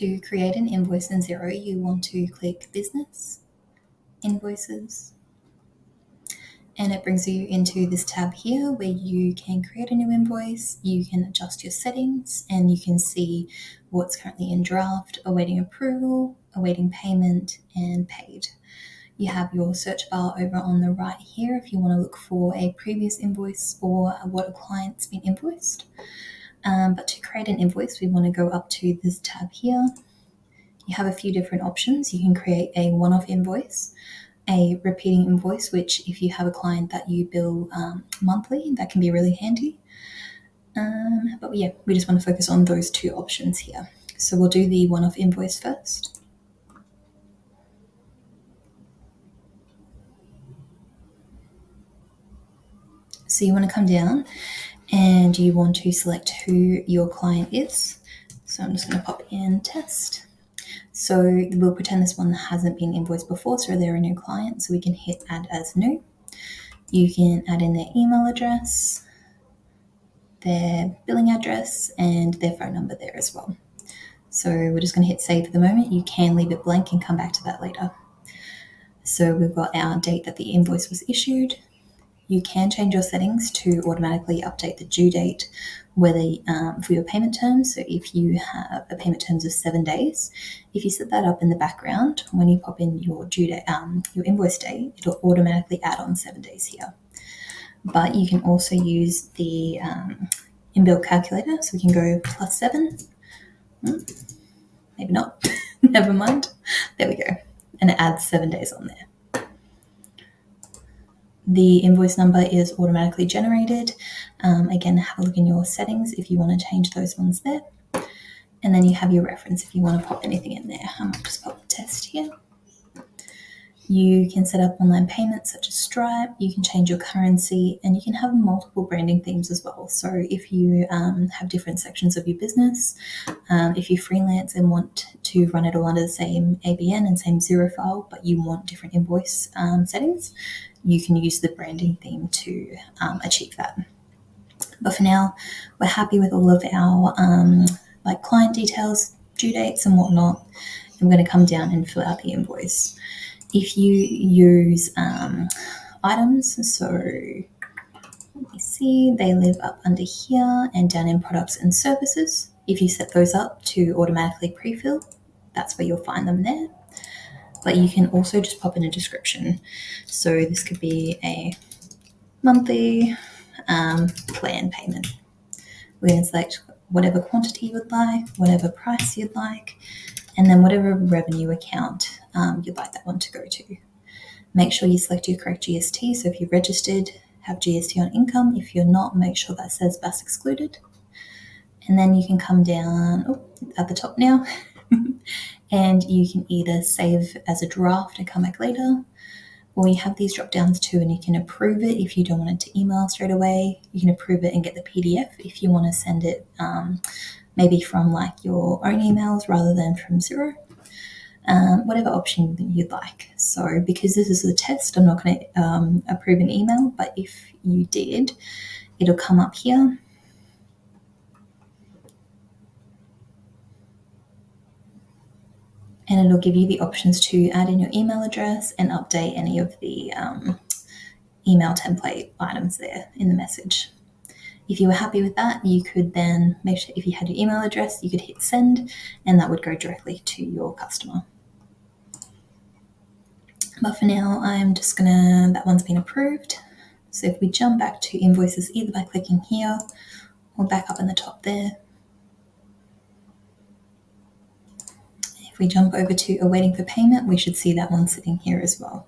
To create an invoice in Xero, you want to click Business, Invoices, and it brings you into this tab here where you can create a new invoice, you can adjust your settings, and you can see what's currently in draft, awaiting approval, awaiting payment, and paid. You have your search bar over on the right here if you want to look for a previous invoice or what a client's been invoiced. But to create an invoice, we want to go up to this tab here. You have a few different options. You can create a one-off invoice, a repeating invoice, which if you have a client that you bill monthly, that can be really handy. But yeah, we just want to focus on those two options here. So we'll do the one-off invoice first. So you want to come down and you want to select who your client is. So I'm just going to pop in test. So we'll pretend this one hasn't been invoiced before, so they're a new client, so we can hit add as new. You can add in their email address, their billing address, and their phone number there as well. So we're just going to hit save for the moment. You can leave it blank and come back to that later. So we've got our date that the invoice was issued. You can change your settings to automatically update the due date for your payment terms. So if you have a payment terms of 7 days, if you set that up in the background, when you pop in your due date, your invoice date, it'll automatically add on 7 days here. But you can also use the inbuilt calculator. So we can go +7. Maybe not. Never mind. There we go. And it adds 7 days on there. The invoice number is automatically generated. Again, have a look in your settings if you want to change those ones there. And then you have your reference if you want to pop anything in there. I might just pop test here. You can set up online payments such as Stripe, you can change your currency, and you can have multiple branding themes as well. So if you have different sections of your business, if you freelance and want to run it all under the same ABN and same Xero file, but you want different invoice settings, you can use the branding theme to achieve that. But for now, we're happy with all of our client details, due dates and whatnot. And we're going to come down and fill out the invoice. If you use items, so let me see, they live up under here and down in products and services. If you set those up to automatically pre-fill, that's where you'll find them there. But you can also just pop in a description. So this could be a monthly plan payment. We're going to select whatever quantity you would like, whatever price you'd like, and then whatever revenue account you'd like that one to go to. Make sure you select your correct GST. So if you're registered, have GST on income. If you're not, make sure that says BAS excluded. And then you can come down at the top now and you can either save as a draft and come back later, or you have these drop downs too and you can approve it if you don't want it to email straight away. You can approve it and get the PDF if you want to send it maybe from your own emails rather than from Xero. Whatever option you'd like. So because this is a test, I'm not going to approve an email, but if you did, it'll come up here. And it'll give you the options to add in your email address and update any of the email template items there in the message. If you were happy with that, you could then make sure if you had your email address, you could hit send and that would go directly to your customer. But for now, I'm just that one's been approved. So if we jump back to invoices, either by clicking here or back up in the top there. If we jump over to awaiting for payment, we should see that one sitting here as well.